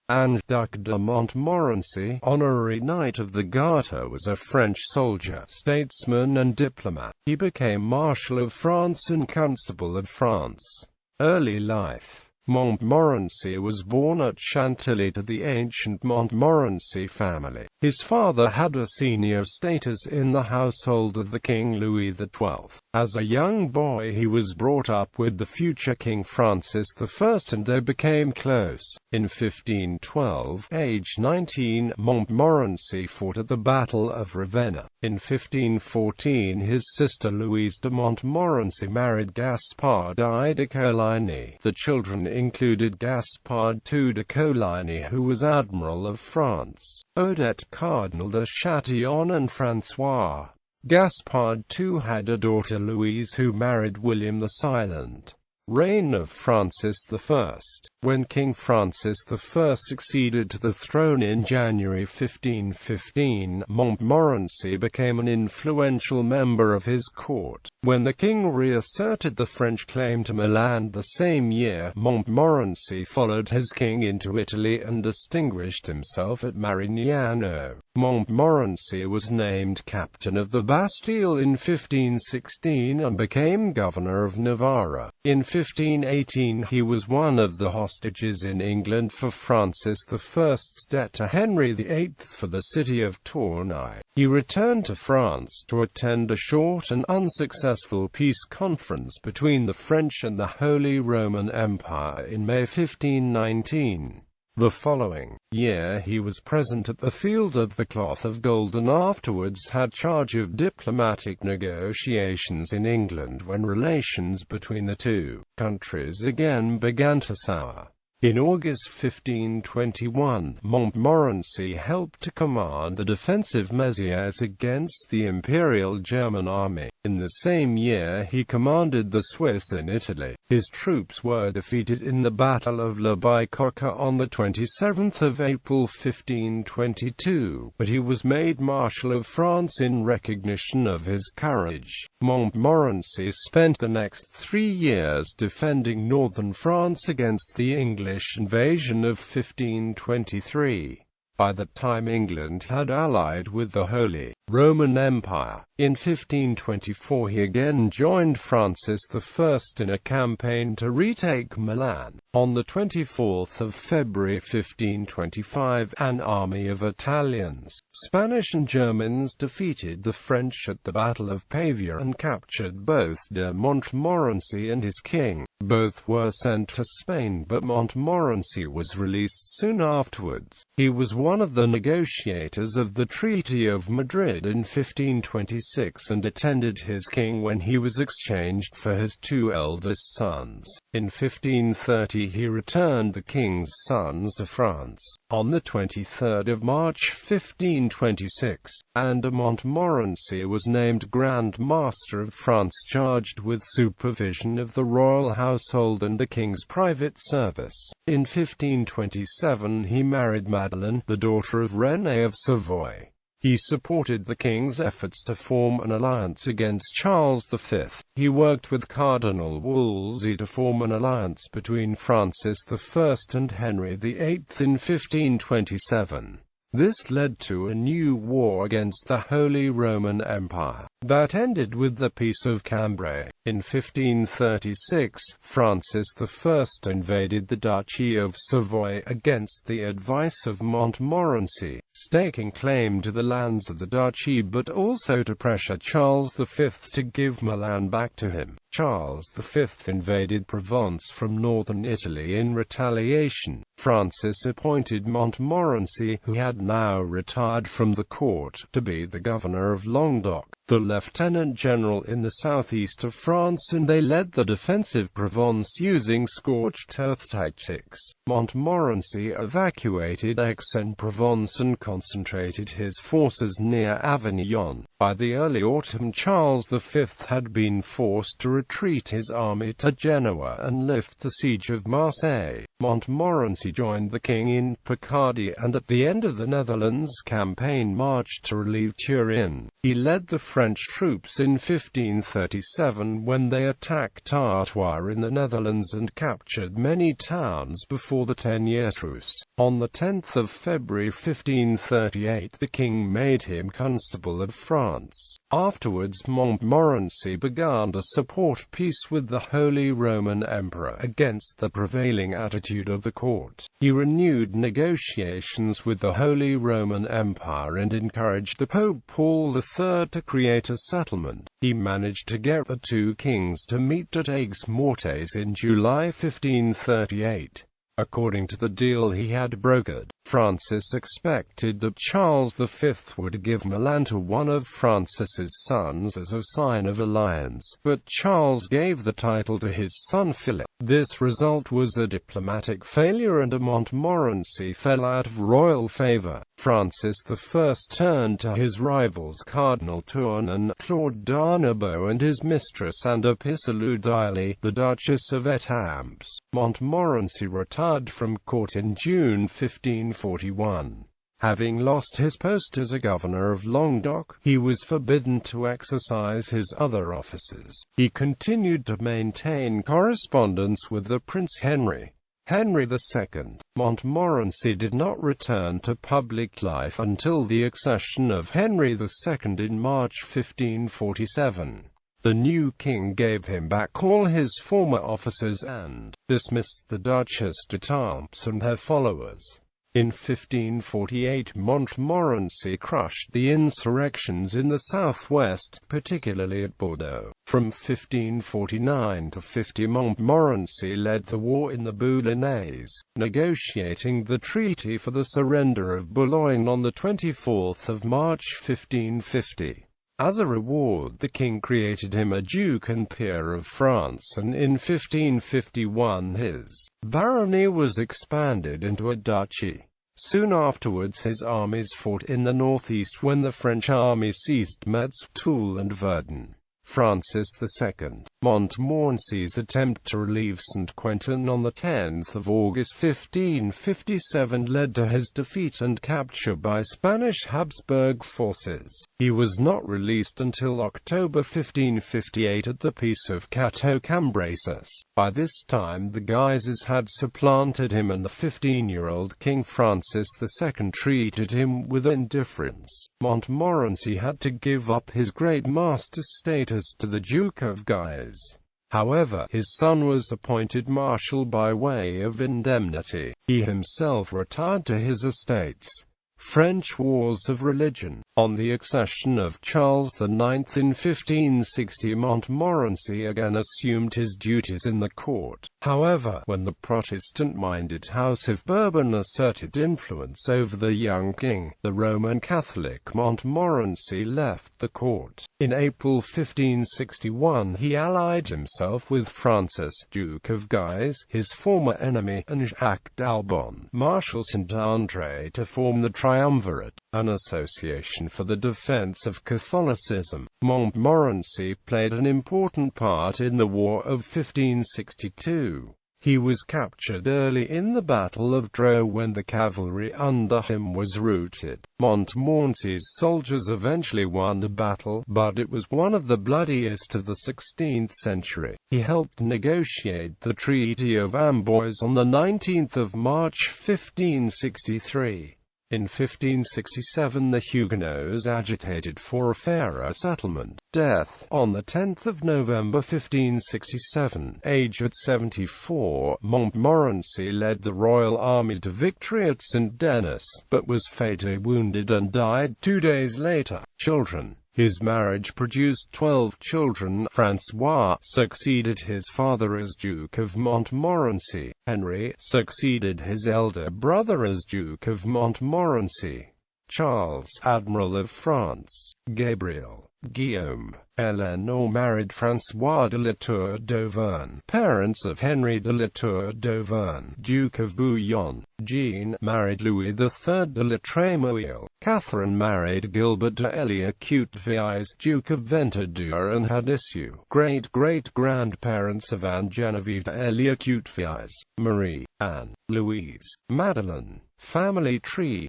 Anne Duc de Montmorency, Honorary Knight of the Garter, was a French soldier, statesman and diplomat. He became Marshal of France and Constable of France. Early life. Montmorency was born at Chantilly to the ancient Montmorency family. His father had a senior status in the household of the King Louis XII. As a young boy he was brought up with the future King Francis I and they became close. In 1512, aged 19, Montmorency fought at the Battle of Ravenna. In 1514 his sister Louise de Montmorency married Gaspard I de Coligny. The children included Gaspard II de Coligny, who was Admiral of France, Odette Cardinal de Chatillon and François. Gaspard II had a daughter Louise who married William the Silent. Reign of Francis I. When King Francis I succeeded to the throne in January 1515, Montmorency became an influential member of his court. When the king reasserted the French claim to Milan the same year, Montmorency followed his king into Italy and distinguished himself at Marignano. Montmorency was named captain of the Bastille in 1516 and became governor of Navarra. In 1518 he was one of the hostages in England for Francis I's debt to Henry VIII for the city of Tournai. He returned to France to attend a short and unsuccessful peace conference between the French and the Holy Roman Empire in May 1519. The following year he was present at the Field of the Cloth of Gold and afterwards had charge of diplomatic negotiations in England when relations between the two countries again began to sour. In August 1521, Montmorency helped to command the defensive Mézières against the Imperial German army. In the same year he commanded the Swiss in Italy. His troops were defeated in the Battle of La Bicocca on 27 April 1522, but he was made Marshal of France in recognition of his courage. Montmorency spent the next 3 years defending northern France against the English invasion of 1523. By the time England had allied with the Holy Roman Empire, in 1524 he again joined Francis I in a campaign to retake Milan. On 24 February 1525, an army of Italians, Spanish and Germans defeated the French at the Battle of Pavia and captured both de Montmorency and his king. Both were sent to Spain, but Montmorency was released soon afterwards. He was one of the negotiators of the Treaty of Madrid in 1526 and attended his king when he was exchanged for his 2 eldest sons. In 1530 he returned the king's sons to France. On 23 March 1526, Anne de Montmorency was named Grand Master of France, charged with supervision of the royal household and the king's private service. In 1527 he married Madeleine, the daughter of René of Savoy. He supported the king's efforts to form an alliance against Charles V. He worked with Cardinal Wolsey to form an alliance between Francis I and Henry VIII in 1527. This led to a new war against the Holy Roman Empire, that ended with the Peace of Cambrai. In 1536, Francis I invaded the Duchy of Savoy against the advice of Montmorency, staking claim to the lands of the duchy but also to pressure Charles V to give Milan back to him. Charles V invaded Provence from northern Italy in retaliation. Francis appointed Montmorency, who had now retired from the court, to be the governor of Languedoc, the lieutenant general in the southeast of France, and they led the defensive Provence using scorched earth tactics. Montmorency evacuated Aix-en-Provence and concentrated his forces near Avignon. By the early autumn, Charles V had been forced to retreat his army to Genoa and lift the siege of Marseille. Montmorency joined the king in Picardy and at the end of the Netherlands campaign marched to relieve Turin. He led the French troops in 1537 when they attacked Artois in the Netherlands and captured many towns before the 10-year truce. On the 10th of February 1538 the king made him Constable of France. Afterwards Montmorency began to support peace with the Holy Roman Emperor against the prevailing attitude of the court. He renewed negotiations with the Holy Roman Empire and encouraged the Pope Paul III to create a settlement. He managed to get the two kings to meet at Aigues-Mortes in July 1538. According to the deal he had brokered, Francis expected that Charles V would give Milan to one of Francis's sons as a sign of alliance, but Charles gave the title to his son Philip. This result was a diplomatic failure and de Montmorency fell out of royal favor. Francis I turned to his rivals Cardinal Tournon, Claude d'Arnaud and his mistress Anna Pissoludili, the Duchess of Étampes. Montmorency retired from court in June 1541. Having lost his post as a governor of Languedoc, he was forbidden to exercise his other offices. He continued to maintain correspondence with the Prince Henry II. Montmorency did not return to public life until the accession of Henry II in March 1547. The new king gave him back all his former officers and dismissed the Duchess d'Étampes and her followers. In 1548 Montmorency crushed the insurrections in the southwest, particularly at Bordeaux. From 1549 to 50 Montmorency led the war in the Boulonnais, negotiating the treaty for the surrender of Boulogne on 24 March 1550. As a reward the king created him a Duke and Peer of France, and in 1551 his barony was expanded into a duchy. Soon afterwards his armies fought in the northeast when the French army seized Metz, Toul and Verdun. Francis II. Montmorency's attempt to relieve Saint-Quentin on 10 August 1557 led to his defeat and capture by Spanish Habsburg forces. He was not released until October 1558 at the Peace of Cateau-Cambrésis. By this time the Guises had supplanted him and the 15-year-old King Francis II treated him with indifference. Montmorency had to give up his great master status to the Duke of Guise. However, his son was appointed marshal by way of indemnity. He himself retired to his estates. French Wars of Religion. On the accession of Charles IX in 1560, Montmorency again assumed his duties in the court. However, when the Protestant-minded House of Bourbon asserted influence over the young king, the Roman Catholic Montmorency left the court. In April 1561 he allied himself with Francis, Duke of Guise, his former enemy, and Jacques d'Albon, Marshal Saint-André to form the Triumvirate, an association for the defense of Catholicism. Montmorency played an important part in the War of 1562. He was captured early in the Battle of Dreux when the cavalry under him was routed. Montmorency's soldiers eventually won the battle, but it was one of the bloodiest of the 16th century. He helped negotiate the Treaty of Amboise on 19 March 1563. In 1567 the Huguenots agitated for a fairer settlement. Death. On 10 November 1567, aged 74, Montmorency led the royal army to victory at Saint-Denis, but was fatally wounded and died 2 days later. Children. His marriage produced 12 children. François succeeded his father as Duke of Montmorency. Henry succeeded his elder brother as Duke of Montmorency. Charles, Admiral of France. Gabriel, Guillaume, Eleanor married François de la Tour d'Auvergne, parents of Henry de la Tour d'Auvergne, Duke of Bouillon. Jean married Louis III de la Trémouille. Catherine married Gilbert de L'Écuyer-Cuviez, Duke of Ventadour, and had issue. Great-great-grandparents of Anne Genevieve de L'Écuyer-Cuviez. Marie, Anne, Louise, Madeleine. Family tree.